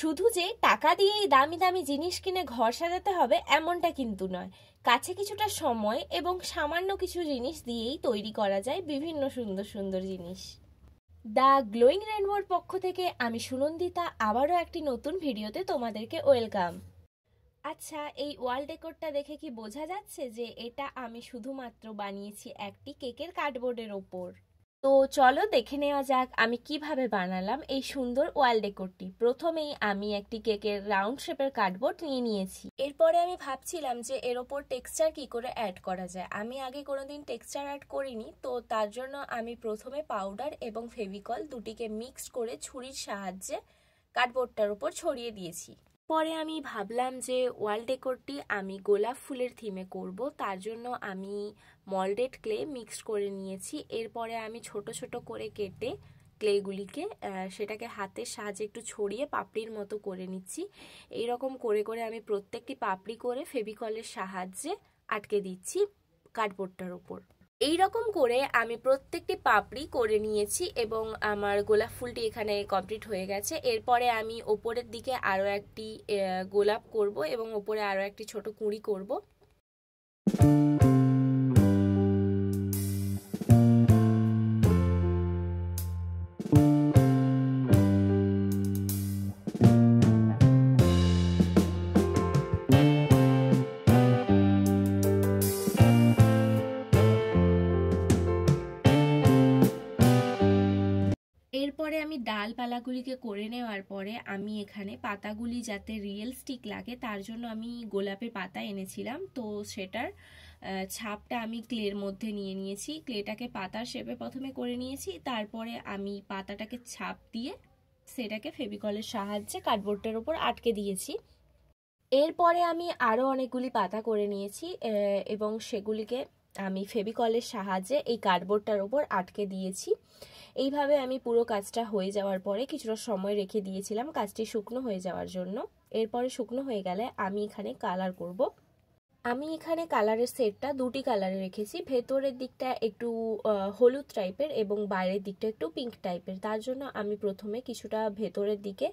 শুধু যে টাকা দিয়েই দামি দামি জিনিস কিনে ঘর সাজাতে হবে এমনটা কিন্তু নয়। কাছে কিছুটা সময় এবং সামান্য কিছু জিনিস দিয়েই তৈরি করা যায় বিভিন্ন সুন্দর সুন্দর জিনিস। দ্য গ্লোয়িং রেনবোর পক্ষ থেকে আমি সুনন্দিতা আবারও একটি নতুন ভিডিওতে তোমাদেরকে ওয়েলকাম। আচ্ছা, এই ওয়াল ডেকোরটা দেখে কি বোঝা যাচ্ছে যে এটা আমি শুধুমাত্র বানিয়েছি একটি কেকের কার্ডবোর্ডের ওপর? তো চলো দেখে নেওয়া যাক আমি কিভাবে বানালাম এই সুন্দর ওয়াল ডেকোরটি। প্রথমেই আমি একটি কেকের রাউন্ড শেপের কার্ডবোর্ড নিয়ে নিয়েছি। এরপরে আমি ভাবছিলাম যে এর ওপর টেক্সচার কি করে অ্যাড করা যায়। আমি আগে কোনোদিন টেক্সচার অ্যাড করিনি, তো তার জন্য আমি প্রথমে পাউডার এবং ফেভিকল দুটিকে মিক্সড করে ছুরির সাহায্যে কার্ডবোর্ডটার উপর ছড়িয়ে দিয়েছি। পরে আমি ভাবলাম যে ওয়াল ডেকোরটি আমি গোলাপ ফুলের থিমে করব, তার জন্য আমি মল্ডেড ক্লে মিক্সড করে নিয়েছি। এরপরে আমি ছোট ছোট করে কেটে ক্লেগুলিকে সেটাকে হাতের সাহায্যে একটু ছড়িয়ে পাপড়ির মতো করে নিচ্ছি। এইরকম করে করে আমি প্রত্যেকটি পাপড়ি করে ফেভিকলের সাহায্যে আটকে দিচ্ছি কার্ডবোর্ডটার উপর। এই রকম করে আমি প্রত্যেকটি পাপড়ি করে নিয়েছি এবং আমার গোলাপ ফুলটি এখানে কমপ্লিট হয়ে গেছে। এরপরে আমি ওপরের দিকে আরও একটি গোলাপ করব এবং ওপরে আরও একটি ছোট কুঁড়ি করব। এরপরে আমি ডালপালাগুলিকে করে নেওয়ার পরে আমি এখানে পাতাগুলি যাতে রিয়েলিস্টিক লাগে তার জন্য আমি গোলাপের পাতা এনেছিলাম, তো সেটার ছাপটা আমি ক্লের মধ্যে নিয়ে নিয়েছি। ক্লেটাকে পাতার শেপে প্রথমে করে নিয়েছি, তারপরে আমি পাতাটাকে ছাপ দিয়ে সেটাকে ফেভিকলের সাহায্যে কার্ডবোর্ডের উপর আটকে দিয়েছি। এরপরে আমি আরও অনেকগুলি পাতা করে নিয়েছি এবং সেগুলিকে আমি ফেভিকলের সাহায্যে এই কার্ডবোর্ডটার উপর আটকে দিয়েছি। এইভাবে আমি পুরো কাজটা হয়ে যাওয়ার পরে কিছুটা সময় রেখে দিয়েছিলাম কাজটি শুকনো হয়ে যাওয়ার জন্য। এরপরে শুকনো হয়ে গেলে আমি এখানে কালার করব। আমি এখানে কালারের সেটটা দুটি কালারে রেখেছি, ভেতরের দিকটা একটু হলুদ টাইপের এবং বাইরের দিকটা একটু পিঙ্ক টাইপের। তার জন্য আমি প্রথমে কিছুটা ভেতরের দিকে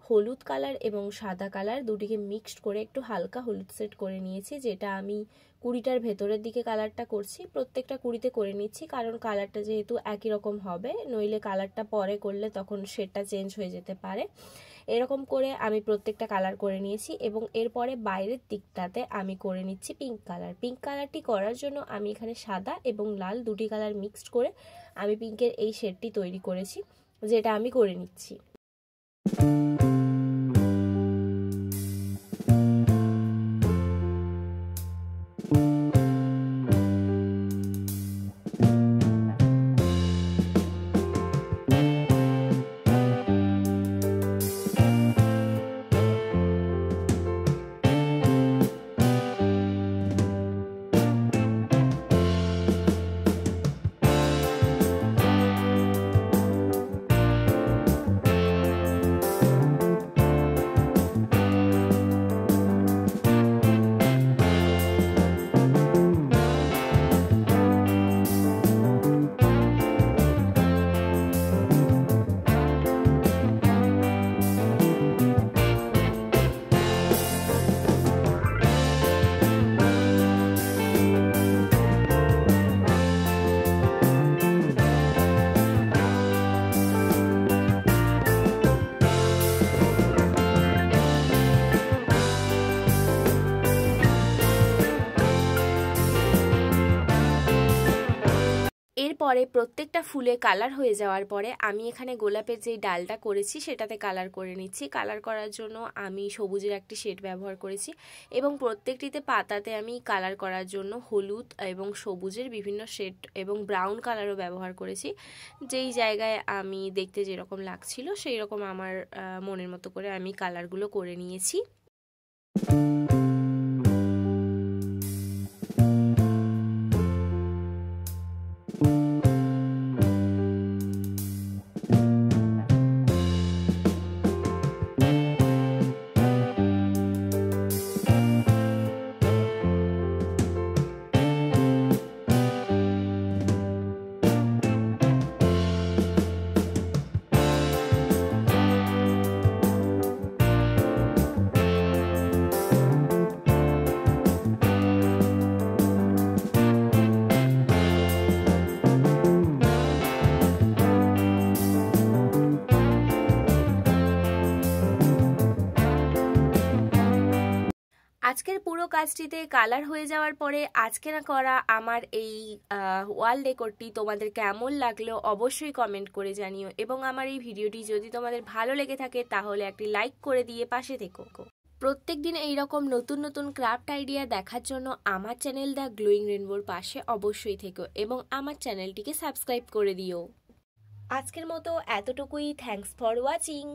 হলুদ কালার এবং সাদা কালার দুটিকে মিক্সড করে একটু হালকা হলুদ সেট করে নিয়েছি, যেটা আমি কুড়িটার ভেতরের দিকে কালারটা করছি। প্রত্যেকটা কুড়িতে করে নিচ্ছি কারণ কালারটা যেহেতু একই রকম হবে, নইলে কালারটা পরে করলে তখন শেডটা চেঞ্জ হয়ে যেতে পারে। এরকম করে আমি প্রত্যেকটা কালার করে নিয়েছি এবং এরপরে বাইরের দিকটাতে আমি করে নিচ্ছি পিঙ্ক কালার। পিঙ্ক কালারটি করার জন্য আমি এখানে সাদা এবং লাল দুটি কালার মিক্সড করে আমি পিঙ্কের এই শেডটি তৈরি করেছি, যেটা আমি করে নিচ্ছি। এরপরে প্রত্যেকটা ফুলে কালার হয়ে যাওয়ার পরে আমি এখানে গোলাপের যেই ডালটা করেছি সেটাতে কালার করে নিচ্ছি। কালার করার জন্য আমি সবুজের একটি শেড ব্যবহার করেছি এবং প্রত্যেকটিতে পাতাতে আমি কালার করার জন্য হলুদ এবং সবুজের বিভিন্ন শেড এবং ব্রাউন কালারও ব্যবহার করেছি। যেই জায়গায় আমি দেখতে যেরকম লাগছিল সেই রকম আমার মনের মতো করে আমি কালারগুলো করে নিয়েছি। আজকের পুরো কাজটিতে কালার হয়ে যাওয়ার পরে আজকে না করা আমার এই ওয়াল ডেকোরটি তোমাদের কেমন লাগলো অবশ্যই কমেন্ট করে জানিও, এবং আমার এই ভিডিওটি যদি তোমাদের ভালো লেগে থাকে তাহলে একটি লাইক করে দিয়ে পাশে থেকো। প্রত্যেক দিন এইরকম নতুন নতুন ক্রাফট আইডিয়া দেখার জন্য আমার চ্যানেল দ্য গ্লোয়িং রেনবোর পাশে অবশ্যই থেকো এবং আমার চ্যানেলটিকে সাবস্ক্রাইব করে দিও। আজকের মতো এতটুকুই। Thanks for watching.